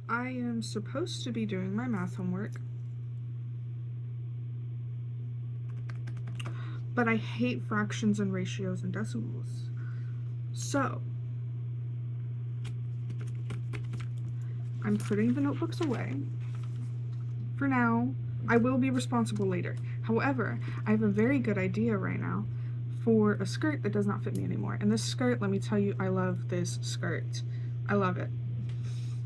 I am supposed to be doing my math homework, but I hate fractions and ratios and decimals. So, I'm putting the notebooks away. For now, I will be responsible later. However, I have a very good idea right now for a skirt that does not fit me anymore. And this skirt, let me tell you, I love this skirt. I love it.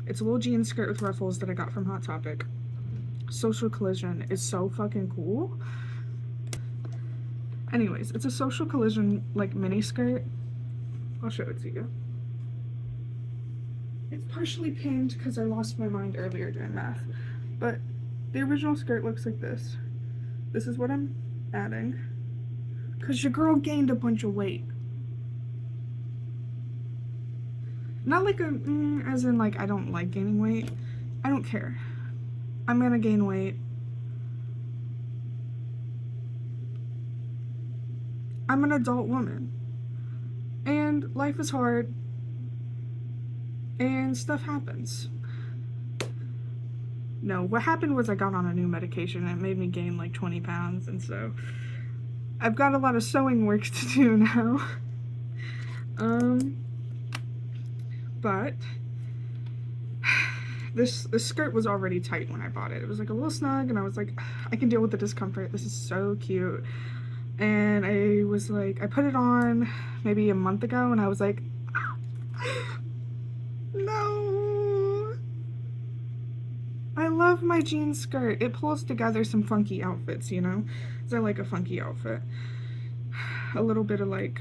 It's a little jean skirt with ruffles that I got from Hot Topic. Social Collision is so fucking cool. Anyways, it's a Social Collision like mini skirt. I'll show it to you. It's partially pinned because I lost my mind earlier doing math, but the original skirt looks like this. This is what I'm adding because your girl gained a bunch of weight. Not like as in like I don't like gaining weight. I don't care. I'm gonna gain weight. I'm an adult woman. And life is hard. And stuff happens. No, what happened was I got on a new medication and it made me gain like 20 pounds. And so I've got a lot of sewing work to do now. But this skirt was already tight when I bought it. It was like a little snug and I was like, I can deal with the discomfort. This is so cute. And I was like, I put it on maybe a month ago and I was like, no. I love my jean skirt. It pulls together some funky outfits, you know? Because I like a funky outfit. A little bit of like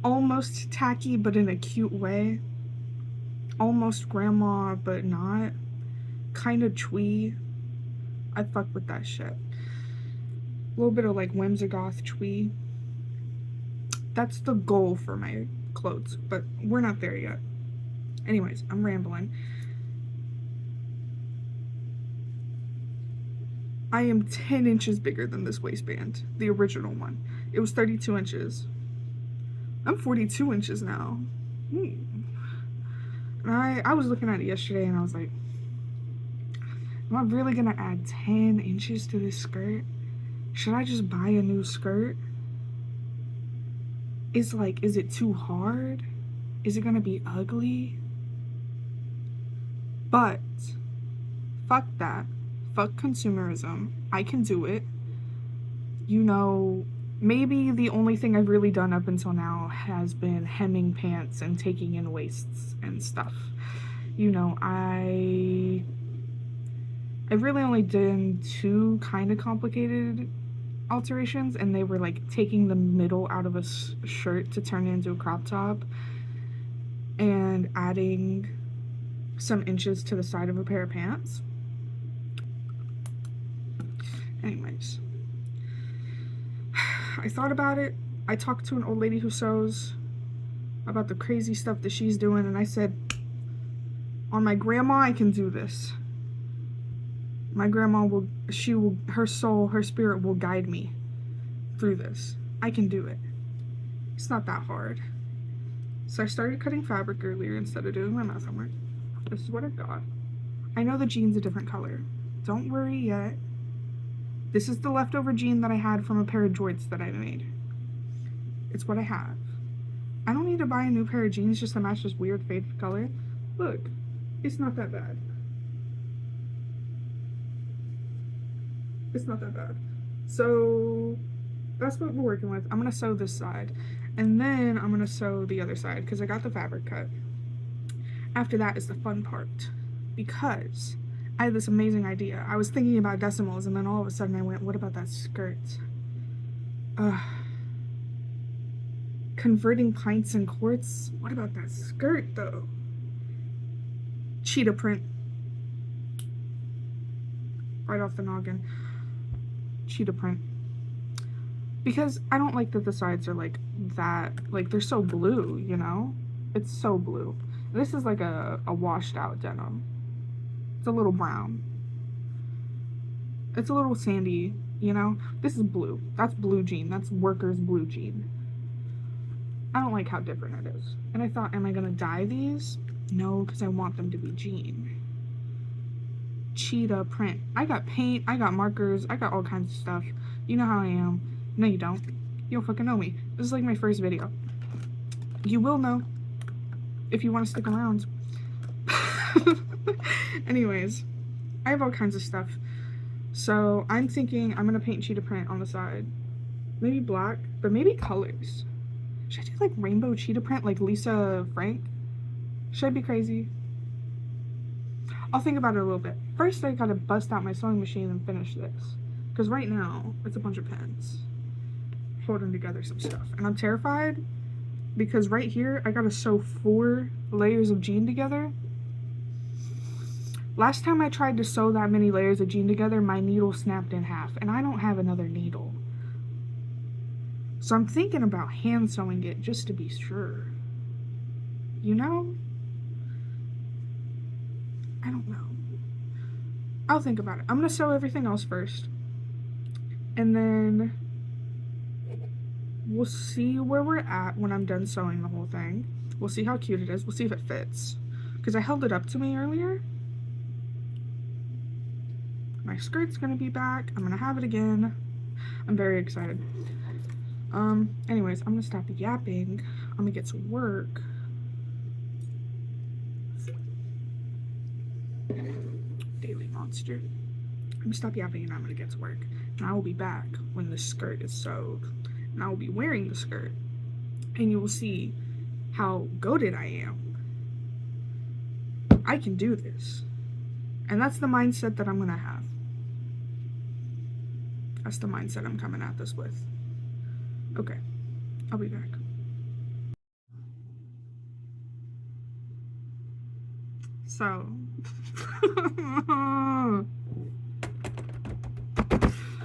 almost tacky but in a cute way. Almost grandma but not. Kind of twee. I fuck with that shit. A little bit of like whimsigoth twee. That's the goal for my clothes, but we're not there yet. Anyways, I'm rambling. I am 10 inches bigger than this waistband, the original one. It was 32 inches. I'm 42 inches now. And I was looking at it yesterday and I was like, am I really gonna add 10 inches to this skirt? Should I just buy a new skirt? Is it too hard? Is it gonna be ugly? But fuck that. Fuck consumerism. I can do it. You know, maybe the only thing I've really done up until now has been hemming pants and taking in waists and stuff. You know, I've really only done 2 kind of complicated alterations, and they were like taking the middle out of a shirt to turn it into a crop top and adding some inches to the side of a pair of pants. Anyways, I thought about it. I talked to an old lady who sews about the crazy stuff that she's doing, and I said, on my grandma, I can do this. My grandma her soul, her spirit will guide me through this. I can do it. It's not that hard. So I started cutting fabric earlier instead of doing my math homework. This is what I've got. I know the jean's a different color. Don't worry yet. This is the leftover jean that I had from a pair of jorts that I made. It's what I have. I don't need to buy a new pair of jeans just to match this weird faded color. Look, it's not that bad. It's not that bad. So that's what we're working with. I'm gonna sew this side and then I'm gonna sew the other side because I got the fabric cut. After that is the fun part, because I had this amazing idea. I was thinking about decimals and then all of a sudden I went, what about that skirt? Converting pints and quarts? What about that skirt though? Cheetah print. Right off the noggin. Cheetah print. Because I don't like that the sides are like that, like they're so blue, you know? It's so blue. This is like a washed out denim. It's a little brown. It's a little sandy, you know? This is blue. That's blue jean. That's worker's blue jean. I don't like how different it is. And I thought, am I gonna dye these? No, because I want them to be jean. Cheetah print. I got paint, I got markers, I got all kinds of stuff. You know how I am. No, you don't. You don't fucking know me. This is like my first video. You will know if you want to stick around. Anyways, I have all kinds of stuff. So I'm thinking I'm gonna paint cheetah print on the side. Maybe black, but maybe colors. Should I do like rainbow cheetah print like Lisa Frank? Should I be crazy? I'll think about it a little bit. First, I gotta bust out my sewing machine and finish this. Because right now, it's a bunch of pens holding together some stuff. And I'm terrified because right here, I gotta sew 4 layers of jean together. Last time I tried to sew that many layers of jean together, my needle snapped in half. And I don't have another needle. So I'm thinking about hand sewing it just to be sure. You know? I don't know. I'll think about it. I'm gonna sew everything else first. And then we'll see where we're at when I'm done sewing the whole thing. We'll see how cute it is. We'll see if it fits. Because I held it up to me earlier. My skirt's gonna be back. I'm gonna have it again. I'm very excited. Anyways, I'm gonna stop yapping. I'm gonna get to work. Daily monster. I'm gonna stop yapping and I'm gonna get to work. And I will be back when the skirt is sewed. And I will be wearing the skirt. And you will see how goated I am. I can do this. And that's the mindset that I'm gonna have. That's the mindset I'm coming at this with. Okay, I'll be back. So,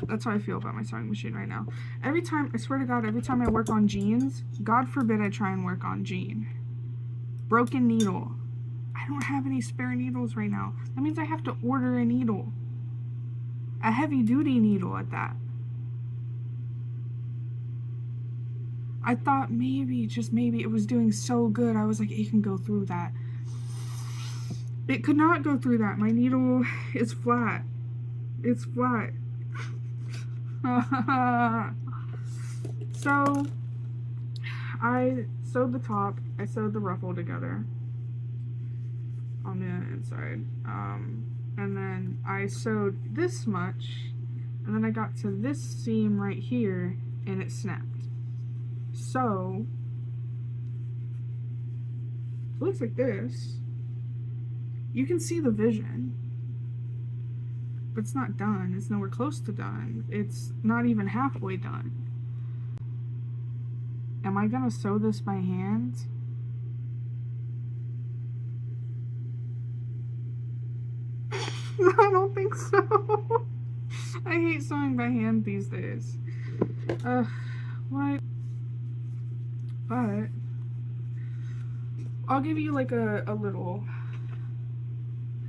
that's how I feel about my sewing machine right now. Every time, I swear to God, every time I work on jeans, God forbid I try and work on jean. Broken needle. I don't have any spare needles right now. That means I have to order a needle. A heavy duty needle at that. I thought maybe, just maybe, it was doing so good. I was like, it can go through that. It could not go through that. My needle is flat. It's flat. So, I sewed the top. I sewed the ruffle together on the inside. And then I sewed this much. And then I got to this seam right here and it snapped. So, it looks like this. You can see the vision, but it's not done. It's nowhere close to done. It's not even halfway done. Am I gonna sew this by hand? I don't think so. I hate sewing by hand these days. What? But I'll give you like a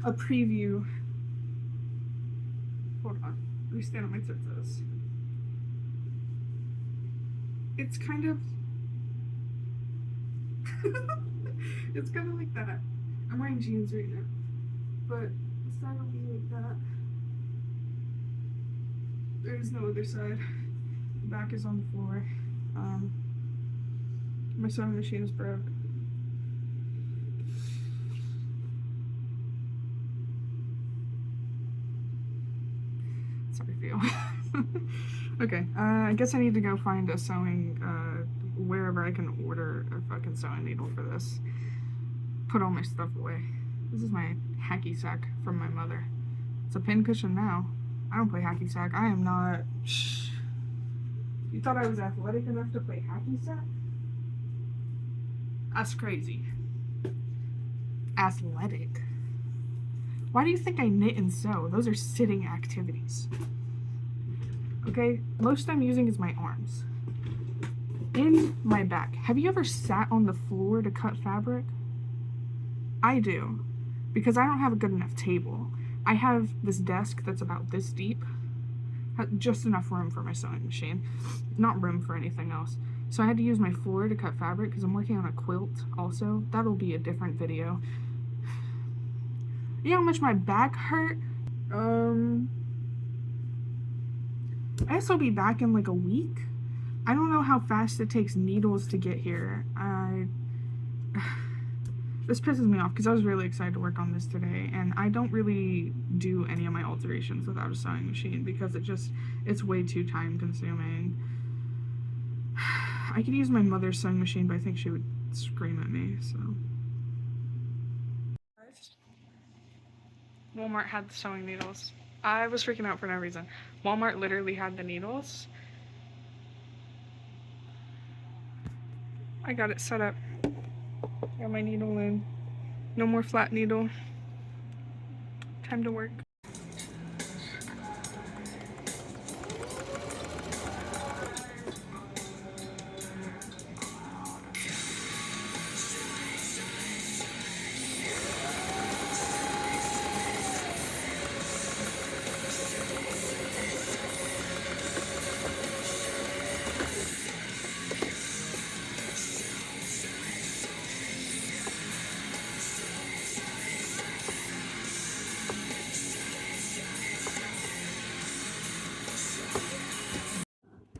preview. Hold on. Let me stand on my tiptoes. It's kind of it's kind of like that. I'm wearing jeans right now, but the side will be like that. There's no other side. The back is on the floor. My sewing machine is broke. That's how I feel. Okay, I guess I need to go find a sewing, wherever I can order a fucking sewing needle for this. Put all my stuff away. This is my hacky sack from my mother. It's a pincushion now. I don't play hacky sack. I am not... Shh. You thought I was athletic enough to play hacky sack? That's crazy. Athletic. Why do you think I knit and sew? Those are sitting activities. Okay? Most I'm using is my arms. In my back. Have you ever sat on the floor to cut fabric? I do. Because I don't have a good enough table. I have this desk that's about this deep. Just enough room for my sewing machine. Not room for anything else. So I had to use my floor to cut fabric because I'm working on a quilt also. That'll be a different video. You know how much my back hurt? I guess I'll be back in like a week. I don't know how fast it takes needles to get here. This pisses me off because I was really excited to work on this today, and I don't really do any of my alterations without a sewing machine because it's way too time consuming. I could use my mother's sewing machine, but I think she would scream at me, so. Walmart had the sewing needles. I was freaking out for no reason. Walmart literally had the needles. I got it set up. Got my needle in. No more flat needle. Time to work.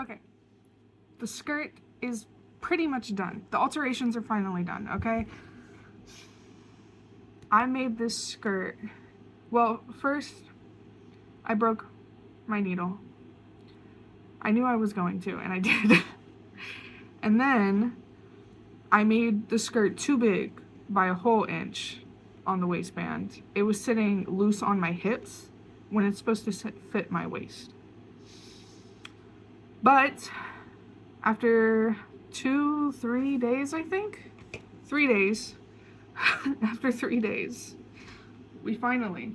Okay, the skirt is pretty much done. The alterations are finally done, okay? I made this skirt, well, first I broke my needle. I knew I was going to, and I did. And then I made the skirt too big by a whole inch on the waistband. It was sitting loose on my hips when it's supposed to fit my waist. But after 3 days, I think? 3 days. After 3 days, we finally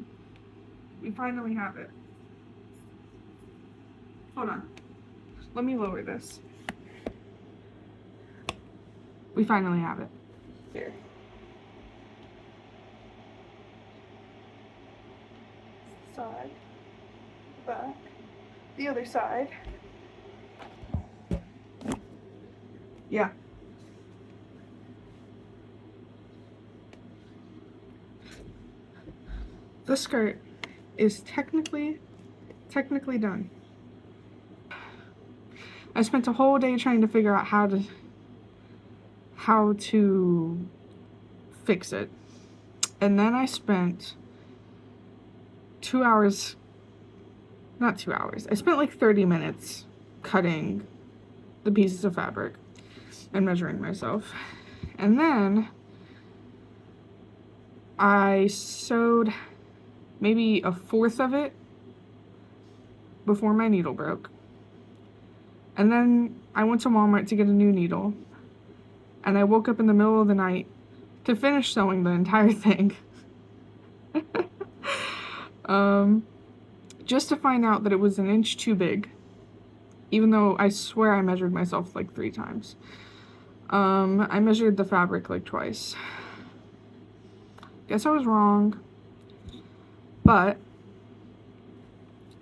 have it. Hold on. Let me lower this. We finally have it. Here. Side. Back. The other side. Yeah. The skirt is technically done. I spent a whole day trying to figure out how to fix it. And then I spent 2 hours, not 2 hours, I spent like 30 minutes cutting the pieces of fabric and measuring myself. And then I sewed maybe a fourth of it before my needle broke. And then I went to Walmart to get a new needle. And I woke up in the middle of the night to finish sewing the entire thing. Just to find out that it was an inch too big. Even though I swear I measured myself like 3 times. I measured the fabric like twice. Guess I was wrong. But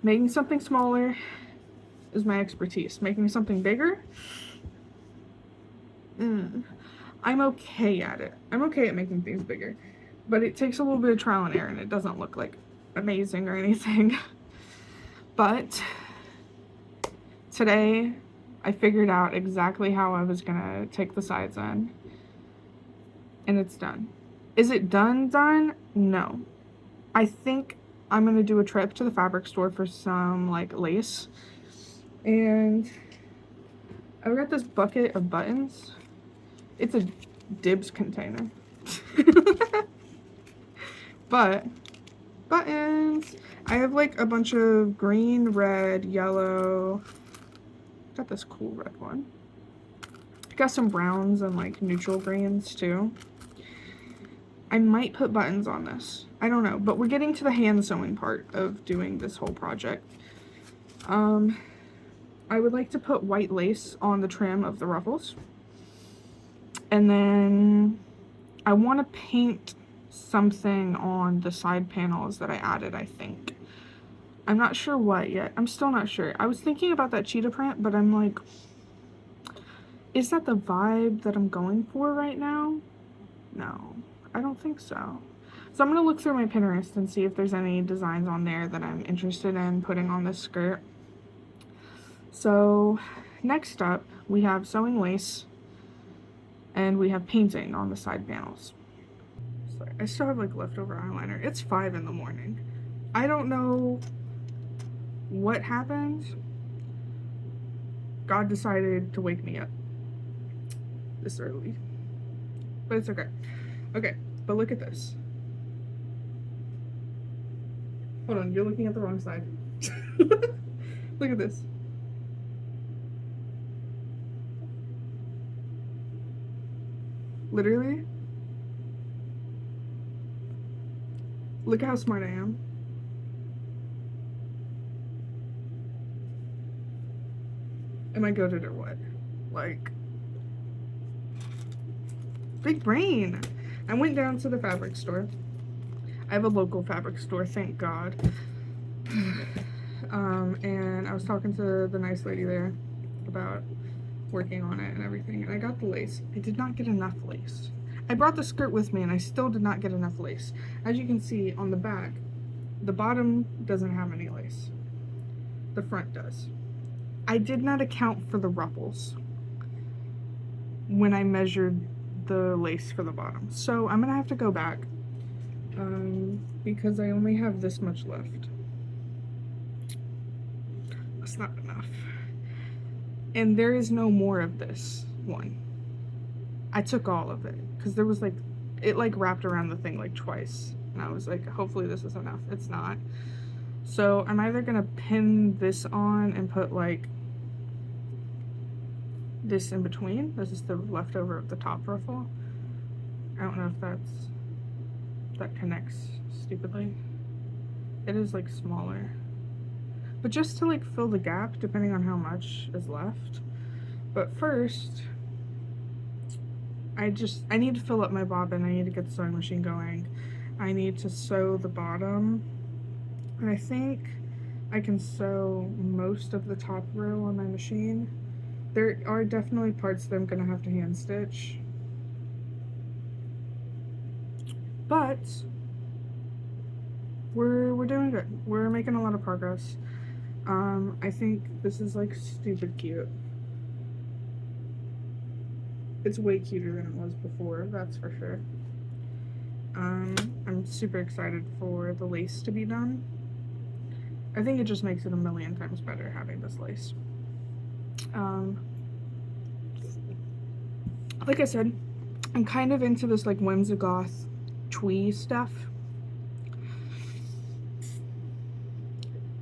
making something smaller is my expertise. Making something bigger, I'm okay at it. I'm okay at making things bigger. But it takes a little bit of trial and error, and it doesn't look like amazing or anything. But today I figured out exactly how I was gonna take the sides in. And it's done. Is it done? No. I think I'm gonna do a trip to the fabric store for some like lace. And I got this bucket of buttons. It's a dibs container. But buttons. I have like a bunch of green, red, yellow. Got this cool red one. Got some browns and like neutral greens too. I might put buttons on this. I don't know, but we're getting to the hand sewing part of doing this whole project. I would like to put white lace on the trim of the ruffles. And then I want to paint something on the side panels that I added, I think. I'm not sure what yet. I'm still not sure. I was thinking about that cheetah print, but I'm like, is that the vibe that I'm going for right now? No, I don't think so. So I'm gonna look through my Pinterest and see if there's any designs on there that I'm interested in putting on this skirt. So next up, we have sewing lace and we have painting on the side panels. Sorry, I still have like leftover eyeliner. It's 5 in the morning. I don't know what happened. God decided to wake me up this early. But it's okay. Okay, but look at this. Hold on, you're looking at the wrong side. Look at this. Literally. Look how smart I am. Am I goated or what? Like, big brain. I went down to the fabric store. I have a local fabric store, thank God. And I was talking to the nice lady there about working on it and everything, and I got the lace. I did not get enough lace. I brought the skirt with me and I still did not get enough lace. As you can see on the back, the bottom doesn't have any lace. The front does. I did not account for the ruffles when I measured the lace for the bottom. So I'm gonna have to go back because I only have this much left. That's not enough. And there is no more of this one. I took all of it because there was like, it like wrapped around the thing like twice. And I was like, hopefully this is enough. It's not. So I'm either gonna pin this on and put like this in between. This is the leftover of the top ruffle. I don't know if that connects stupidly. It is like smaller. But just to like fill the gap depending on how much is left. But first, I need to fill up my bobbin. I need to get the sewing machine going. I need to sew the bottom. And I think I can sew most of the top row on my machine. There are definitely parts that I'm gonna have to hand stitch. But we're doing good. We're making a lot of progress. I think this is like stupid cute. It's way cuter than it was before, that's for sure. I'm super excited for the lace to be done. I think it just makes it a million times better having this lace. Like I said, I'm kind of into this like whimsigoth twee stuff.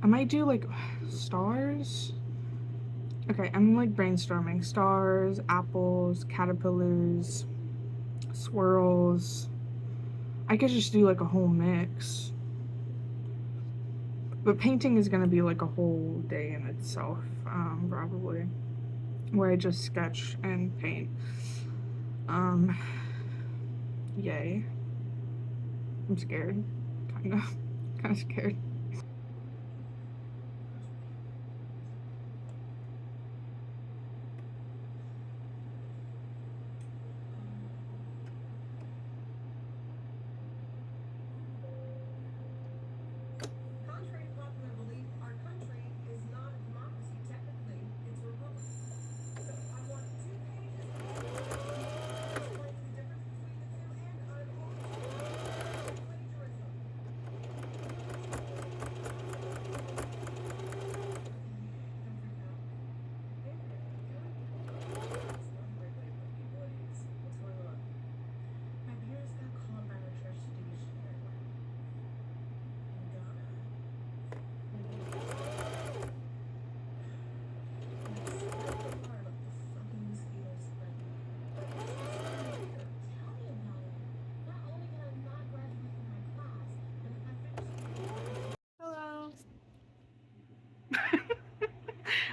I might do like stars. Okay, I'm like brainstorming. Stars, apples, caterpillars, swirls. I could just do like a whole mix. But painting is gonna be like a whole day in itself, probably. Where I just sketch and paint. Yay. I'm scared. Kinda scared.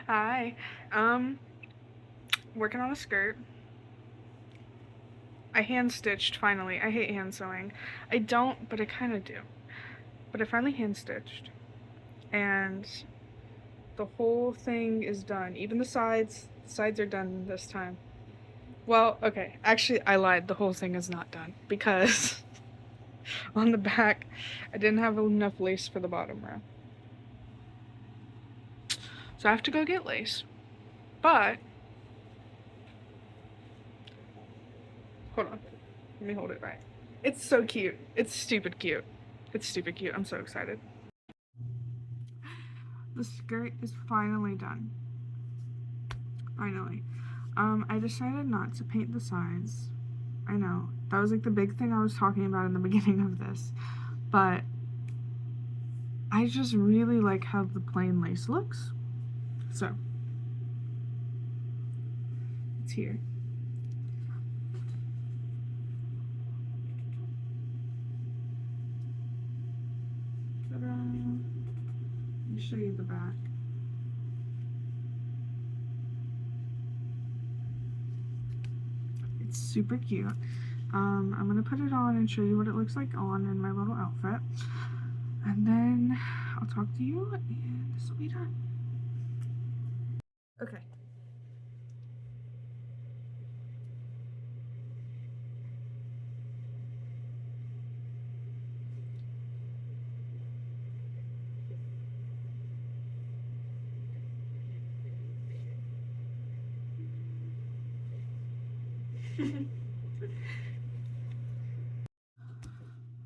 Hi. Working on a skirt. I hand stitched finally. I hate hand sewing. I don't, but I kind of do. But I finally hand stitched. And the whole thing is done. Even the sides. The sides are done this time. Well, okay. Actually, I lied. The whole thing is not done because on the back. I didn't have enough lace for the bottom row. So I have to go get lace. But, hold on. Let me hold it right. It's so cute. It's stupid cute. It's stupid cute. I'm so excited. The skirt is finally done. Finally. I decided not to paint the sides. I know. That was like the big thing I was talking about in the beginning of this. But I just really like how the plain lace looks. So, it's here. Ta-da. Let me show you the back. It's super cute. I'm gonna put it on and show you what it looks like on in my little outfit. And then I'll talk to you and this will be done. Okay.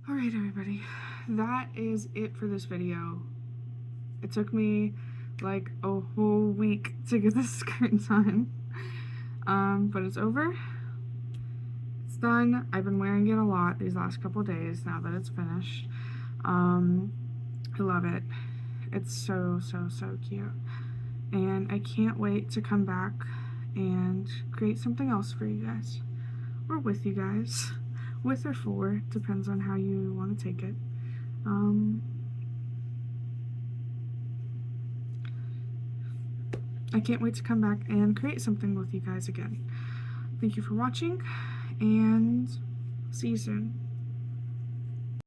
Alright everybody, that is it for this video. It took me like a whole week to get this skirt done. But it's over. It's done. I've been wearing it a lot these last couple days now that it's finished. I love it. It's so cute. And I can't wait to come back and create something else for you guys. Or with you guys. With or for, depends on how you want to take it. I can't wait to come back and create something with you guys again. Thank you for watching, and see you soon.